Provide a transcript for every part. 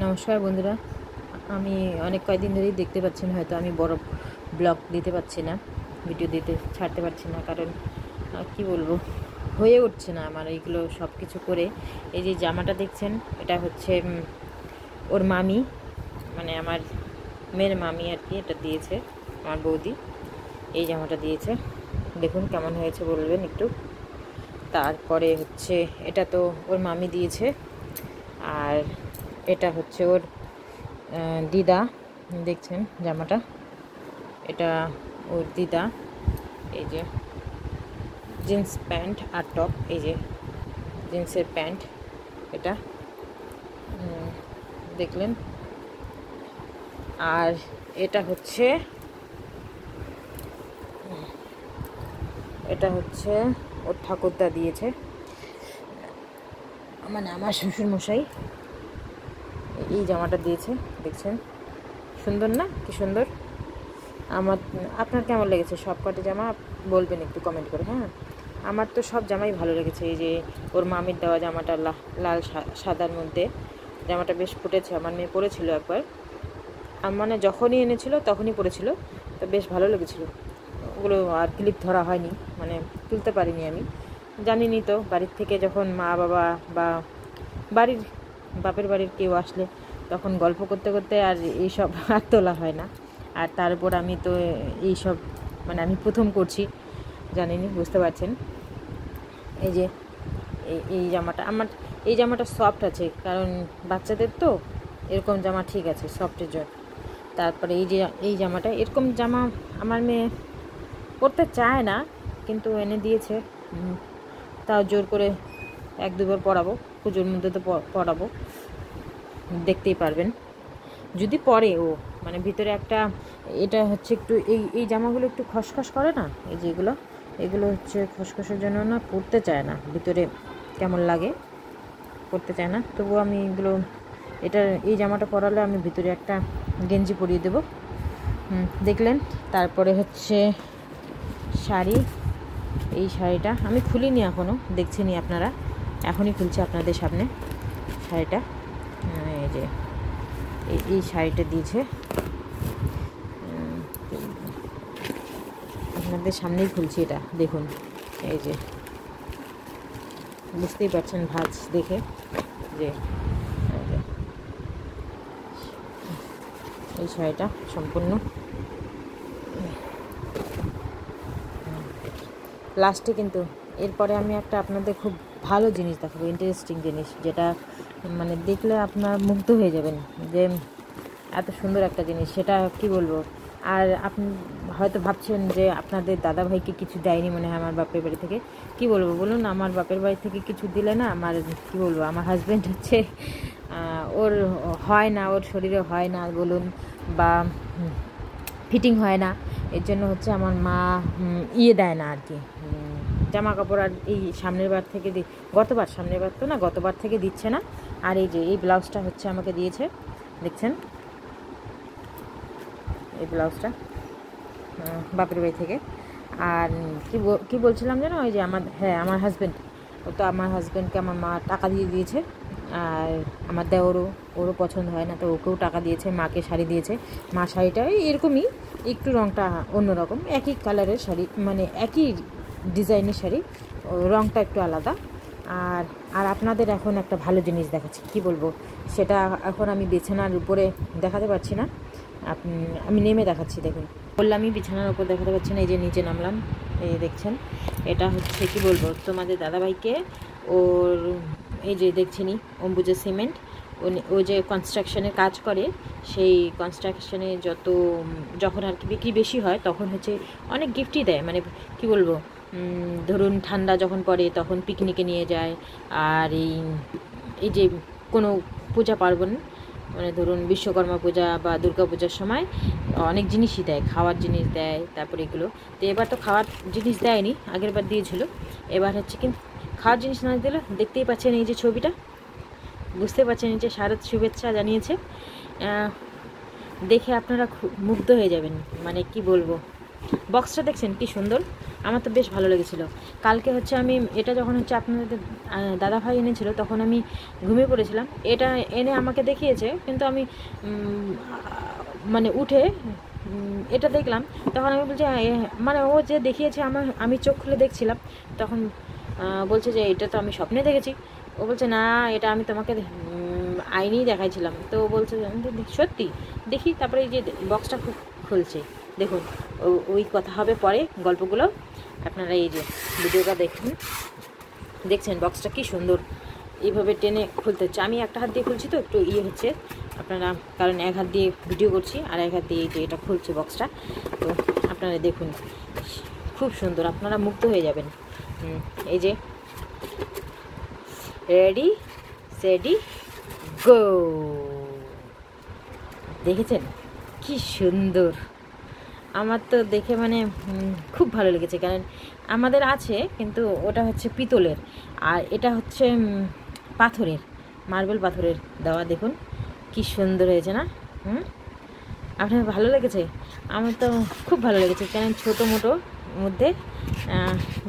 নমস্কার বন্ধুরা, আমি অনেক কয়েকদিন ধরেই দেখতে পাচ্ছেন হয়তো আমি বড় ব্লগ দিতে পারছি না, ভিডিও ছাড়তে পারছি না, কারণ কি বলবো, হয়ে উঠছে না আমার এইগুলো সব কিছু করে। এই যে জামাটা দেখছেন, এটা হচ্ছে ওর মামি, মানে আমার মেয়ের মামি আর কি, এটা দিয়েছে আমার বৌদি। এই জামাটা দিয়েছে, দেখুন কেমন হয়েছে বলবেন একটু। তারপরে হচ্ছে এটা তো ওর মামি দিয়েছে, আর এটা হচ্ছে ওর দিদা, দেখছেন জামাটা, এটা ওর দিদা। এই যে জিন্স প্যান্ট আর টপ, এই যে জিন্সের প্যান্ট, এটা দেখলেন। আর এটা হচ্ছে ওর ঠাকুরদা দিয়েছে, মানে আমার শ্বশুরমশাই এই জামাটা দিয়েছে। দেখছেন সুন্দর না, কি সুন্দর। আপনার কেমন লেগেছে সব কটি জামা বলবেন একটু কমেন্ট করে। হ্যাঁ, আমার তো সব জামাই ভালো লেগেছে। এই যে ওর মামির দেওয়া জামাটা লাল সাদার মধ্যে, জামাটা বেশ ফুটেছে। আমার মেয়ে পরেছিল একবার, মানে যখনই এনেছিল তখনই পরেছিল, তো বেশ ভালো লেগেছিলো। ওগুলো আর ক্লিপ ধরা হয়নি, মানে তুলতে পারিনি, আমি জানিনি তো। বাড়ির থেকে যখন মা বাবা বা বাপের বাড়ির কেউ আসলে তখন গল্প করতে করতে আর এইসব আর তোলা হয় না। আর তার উপর আমি তো এইসব, মানে আমি প্রথম করছি, জানিনি, বুঝতে পারছেন। এই যে এই জামাটা, এই জামাটা সফট আছে, কারণ বাচ্চাদের তো এরকম জামা ঠিক আছে সফটের জন্য। তারপরে এই জামাটা, এরকম জামা আমার মেয়ে পরতে চায় না, কিন্তু এনে দিয়েছে, তাও জোর করে 1-2 বার পরাবো, পুজোর মধ্যে তো পরাবো, দেখতেই পারবেন যদি পরে ও। মানে ভিতরে একটা, এটা হচ্ছে একটু এই জামাগুলো একটু খসখস করে না, এই যে এগুলো হচ্ছে খসখসের জন্য না পরতে চায় না, ভিতরে কেমন লাগে, পরতে চায় না। তবুও আমি এই জামাটা পরালে আমি ভিতরে একটা গেঞ্জি পরিয়ে দেবো, দেখলেন। তারপরে হচ্ছে শাড়ি, এই শাড়িটা আমি খুলিনি এখনও, দেখছেনই আপনারা, এখনই খুলছি আপনাদের সামনে শাড়িটা। এই যে এই শাড়িটা দিয়েছে, আপনাদের সামনেই খুলছি, এটা দেখুন। এই যে বুঝতেই পারছেন ভাঁজ দেখে, যে এই শাড়িটা সম্পূর্ণ। লাস্টে কিন্তু এরপরে আমি একটা আপনাদের খুব ভালো জিনিস দেখাবো, ইন্টারেস্টিং জিনিস, যেটা মানে দেখলে আপনার মুগ্ধ হয়ে যাবেন যে এত সুন্দর একটা জিনিস, সেটা কি বলবো। আর আপনি হয়তো ভাবছেন যে আপনাদের দাদাভাইকে কিছু দেয়নি মনে হয় আমার বাপের বাড়ি থেকে। কি বলবো বলুন, আমার বাপের বাড়ি থেকে কিছু দিলে না, আমার কি বলবো, আমার হাজব্যান্ড হচ্ছে ওর হয় না, ওর শরীরে হয় না বলুন, বা ফিটিং হয় না, এর জন্য হচ্ছে আমার মা দেয় না আর কি, জামা কাপড়। আর এই সামনের বার থেকে গতবার থেকে দিচ্ছে না। আর এই যে এই ব্লাউজটা হচ্ছে আমাকে দিয়েছে, দেখছেন এই ব্লাউজটা বাপের বাড়ি থেকে। আর কি বলছিলাম যেন, ওই যে আমার হাজব্যান্ড, আমার হাজব্যান্ডকে আমার মা টাকা দিয়ে দিয়েছে। আর আমার ওরও পছন্দ হয় না, তো ওকেও টাকা দিয়েছে, মাকে শাড়ি দিয়েছে। মা শাড়িটা এরকমই, একটু রঙটা অন্যরকম, একই কালারের শাড়ি, মানে একই ডিজাইনের শাড়ি, রঙটা একটু আলাদা। আর আপনাদের এখন একটা ভালো জিনিস দেখাচ্ছি, কি বলবো, সেটা এখন আমি বিছানার উপরে দেখাতে পারছি না, আমি নেমে দেখাচ্ছি। দেখুন, বললাম আমি বিছানার উপর দেখাতে পারছি না, এই যে নিচে নামলাম, এই দেখছেন। এটা হচ্ছে কি বলবো, তোমাদের দাদাভাইকে ওর, এই যে দেখছেনই অম্বুজা সিমেন্ট, ও যে কনস্ট্রাকশনের কাজ করে, সেই কনস্ট্রাকশনে যখন আর কি বিক্রি বেশি হয়, তখন হচ্ছে অনেক গিফটই দেয়। মানে কি বলবো, ধরুন ঠান্ডা যখন পড়ে তখন পিকনিকে নিয়ে যায়। আর এই যে কোনো পূজা পার্বণ, মানে ধরুন বিশ্বকর্মা পূজা বা দুর্গা পূজার সময় অনেক জিনিসই দেয়, খাওয়ার জিনিস দেয়। তারপরে এগুলো তো এবার তো খাওয়ার জিনিস দেয়নি, আগের বার দিয়েছিল, এবার হচ্ছে কিন্তু খাওয়ার জিনিস না দিলে, দেখতেই পাচ্ছেন এই যে ছবিটা, বুঝতে পারছেন, এই যে শারদ শুভেচ্ছা জানিয়েছে, দেখে আপনারা মুগ্ধ হয়ে যাবেন। মানে কি বলবো, বক্সটা দেখছেন কি সুন্দর, আমার তো বেশ ভালো লেগেছিলো। কালকে হচ্ছে আমি এটা যখন হচ্ছে আপনাদের দাদাভাই এনেছিল তখন আমি ঘুমিয়ে পড়েছিলাম, এটা এনে আমাকে দেখিয়েছে, কিন্তু আমি মানে উঠে এটা দেখলাম, তখন আমি বলছি মানে ও যে দেখিয়েছে আমি চোখ খুলে দেখছিলাম, তখন বলছে যে এটা তো আমি স্বপ্নে দেখেছি। ও বলছে না, এটা আমি তোমাকে আইনেই দেখাইছিলাম। তো বলছে সত্যি, দেখি। তারপরে এই যে বক্সটা খুলছে, দেখুন ওই কথা হবে পরে গল্পগুলো। আপনারা এই যে ভিডিওটা দেখুন, দেখছেন বক্সটা কি সুন্দর, এইভাবে টেনে খুলতে হচ্ছে। আমি একটা হাত দিয়ে খুলছি তো একটু হচ্ছে আপনারা, কারণ এক হাত দিয়ে ভিডিও করছি আর এক হাত দিয়ে এই যে এটা খুলছে বক্সটা। তো আপনারা দেখুন খুব সুন্দর, আপনারা মুগ্ধ হয়ে যাবেন। এই যে রেডি সেডি গো, দেখেছেন কি সুন্দর। আমার তো দেখে মানে খুব ভালো লেগেছে, কারণ আমাদের আছে কিন্তু ওটা হচ্ছে পিতলের, আর এটা হচ্ছে পাথরের, মার্বেল পাথরের দেওয়া। দেখুন কি সুন্দর হয়েছে না? আপনার ভালো লেগেছে? আমার তো খুব ভালো লেগেছে, কারণ ছোটো মোটো মধ্যে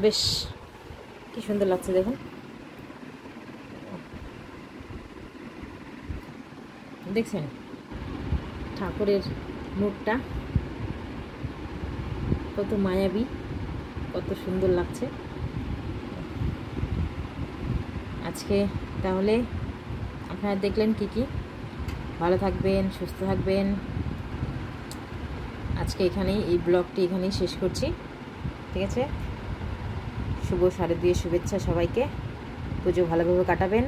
বেশ কি সুন্দর লাগছে। দেখুন, দেখছেন ঠাকুরের মুখটা কত মায়াবী, কত সুন্দর লাগছে। আজকে তাহলে আপনারা দেখলেন কি ভালো থাকবেন, সুস্থ থাকবেন। আজকে এখানেই এই ব্লগটি এখানেই শেষ করছি, ঠিক আছে? শুভ শারদীয় শুভেচ্ছা সবাইকে, পুজো ভালোভাবে কাটাবেন।